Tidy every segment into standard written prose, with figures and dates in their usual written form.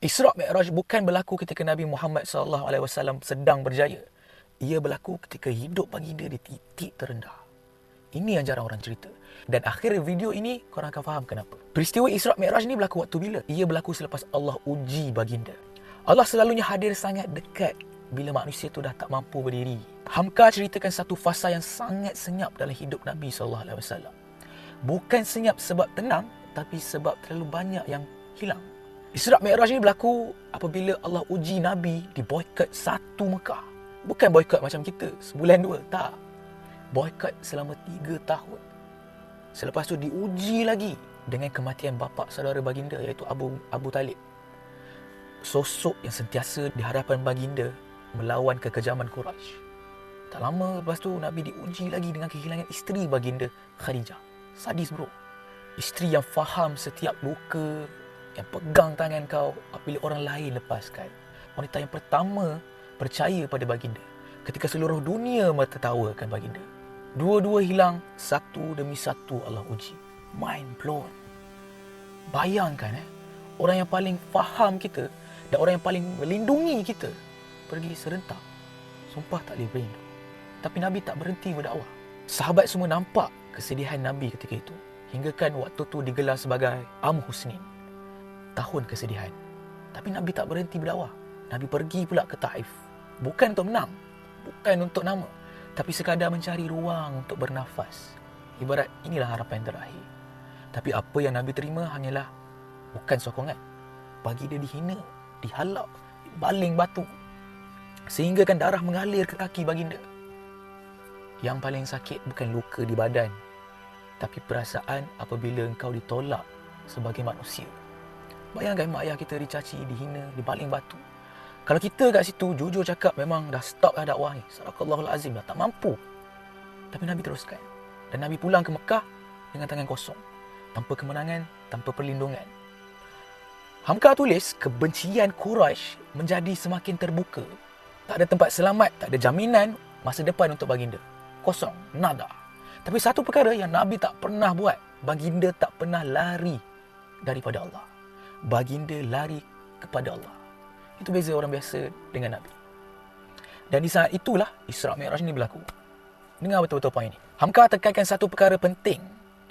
Isra' Mi'raj bukan berlaku ketika Nabi Muhammad SAW sedang berjaya. Ia berlaku ketika hidup baginda di titik terendah. Ini yang jarang orang cerita. Dan akhir video ini korang akan faham kenapa. Peristiwa Isra' Mi'raj ni berlaku waktu bila? Ia berlaku selepas Allah uji baginda. Allah selalunya hadir sangat dekat bila manusia tu dah tak mampu berdiri. Hamka ceritakan satu fasa yang sangat senyap dalam hidup Nabi SAW. Bukan senyap sebab tenang, tapi sebab terlalu banyak yang hilang. Isra' Mi'raj ni berlaku apabila Allah uji Nabi di boykot satu Mekah. Bukan boykot macam kita, sebulan dua, tak. Boykot selama 3 tahun. Selepas tu diuji lagi dengan kematian bapa saudara baginda, iaitu Abu Talib. Sosok yang sentiasa di hadapan baginda melawan kekejaman Quraisy. Tak lama lepas tu Nabi diuji lagi dengan kehilangan isteri baginda, Khadijah. Sadis bro. Isteri yang faham setiap luka, yang pegang tangan kau apabila orang lain lepaskan. Wanita yang pertama percaya pada baginda ketika seluruh dunia mentertawakan baginda. Dua-dua hilang, satu demi satu Allah uji. Mind blown. Bayangkan orang yang paling faham kita dan orang yang paling melindungi kita pergi serentak. Sumpah tak boleh berindu. Tapi Nabi tak berhenti berdakwah. Sahabat semua nampak kesedihan Nabi ketika itu. Hinggakan waktu tu digelar sebagai Am Husnin, tahun kesedihan. Tapi Nabi tak berhenti berdakwah. Nabi pergi pula ke Taif. Bukan untuk menang, bukan untuk nama, tapi sekadar mencari ruang untuk bernafas. Ibarat inilah harapan terakhir. Tapi apa yang Nabi terima hanyalah bukan sokongan. Bagi dia dihina, dihalak, baling batu, sehingga kan darah mengalir ke kaki baginda. Yang paling sakit bukan luka di badan, tapi perasaan apabila engkau ditolak sebagai manusia. Bayangkan mak ayah kita dicaci, dihina, dibaling batu. Kalau kita kat situ, jujur cakap memang dah stop dah dakwah ni. Sadaqallahul azim, dah tak mampu. Tapi Nabi teruskan. Dan Nabi pulang ke Mekah dengan tangan kosong. Tanpa kemenangan, tanpa perlindungan. Hamka tulis, kebencian Quraisy menjadi semakin terbuka. Tak ada tempat selamat, tak ada jaminan masa depan untuk baginda. Kosong, nada. Tapi satu perkara yang Nabi tak pernah buat, baginda tak pernah lari daripada Allah. Baginda lari kepada Allah. Itu beza orang biasa dengan Nabi. Dan di saat itulah Isra' Mi'raj ni berlaku. Dengar betul-betul poin ni. Hamka tekankan satu perkara penting.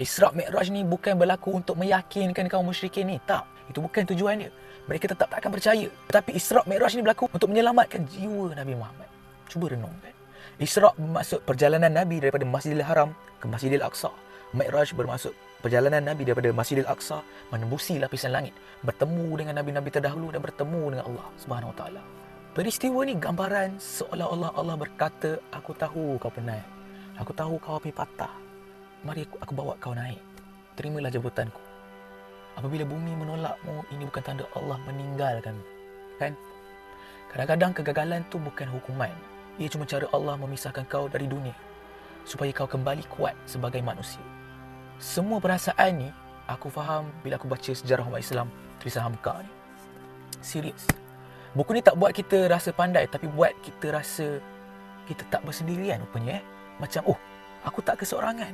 Isra' Mi'raj ni bukan berlaku untuk meyakinkan kaum musyrikin ni. Tak. Itu bukan tujuan dia. Mereka tetap tak akan percaya. Tetapi Isra' Mi'raj ni berlaku untuk menyelamatkan jiwa Nabi Muhammad. Cuba renungkan. Isra' bermaksud perjalanan Nabi daripada Masjidil Haram ke Masjidil Aqsa. Mi'raj bermaksud perjalanan Nabi daripada Masjidil Aqsa menembusi lapisan langit, bertemu dengan nabi-nabi terdahulu dan bertemu dengan Allah Subhanahu Wa Taala. Peristiwa ni gambaran seolah-olah Allah berkata, aku tahu kau penat. Aku tahu kau api patah. Mari aku bawa kau naik. Terimalah jemputanku. Apabila bumi menolakmu, ini bukan tanda Allah meninggalkan. Kan? Kadang-kadang kegagalan tu bukan hukuman. Ia cuma cara Allah memisahkan kau dari dunia supaya kau kembali kuat sebagai manusia. Semua perasaan ni aku faham bila aku baca sejarah umat Islam tulisan Hamka ni. Serius. Buku ni tak buat kita rasa pandai, tapi buat kita rasa kita tak bersendirian rupanya. Macam, aku tak keseorangan.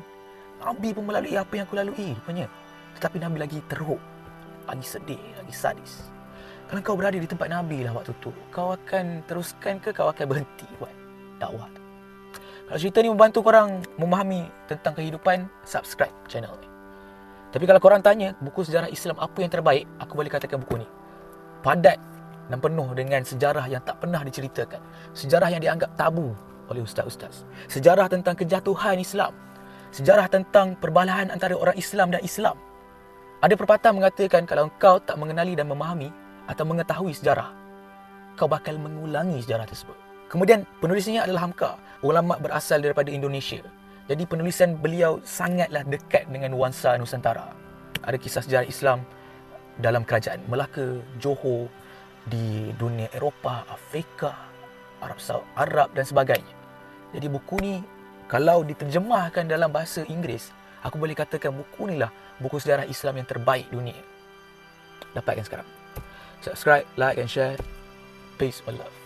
Nabi pun melalui apa yang aku lalui rupanya. Tetapi Nabi lagi teruk, lagi sedih, lagi sadis. Kalau kau berada di tempat Nabi lah waktu tu, kau akan teruskan ke kau akan berhenti buat dakwah tu? Kalau cerita ni membantu korang memahami tentang kehidupan, subscribe channel ni. Tapi kalau korang tanya buku sejarah Islam apa yang terbaik, aku boleh katakan buku ni. Padat dan penuh dengan sejarah yang tak pernah diceritakan. Sejarah yang dianggap tabu oleh ustaz-ustaz. Sejarah tentang kejatuhan Islam. Sejarah tentang perbalahan antara orang Islam dan Islam. Ada pepatah mengatakan kalau kau tak mengenali dan memahami atau mengetahui sejarah, kau bakal mengulangi sejarah tersebut. Kemudian penulisnya adalah Hamka, ulama berasal daripada Indonesia. Jadi penulisan beliau sangatlah dekat dengan nuansa Nusantara. Ada kisah sejarah Islam dalam kerajaan Melaka, Johor, di dunia Eropah, Afrika, Arab dan sebagainya. Jadi buku ni kalau diterjemahkan dalam bahasa Inggeris, aku boleh katakan buku ni lah buku sejarah Islam yang terbaik dunia. Dapatkan sekarang. Subscribe, like and share. Peace and love.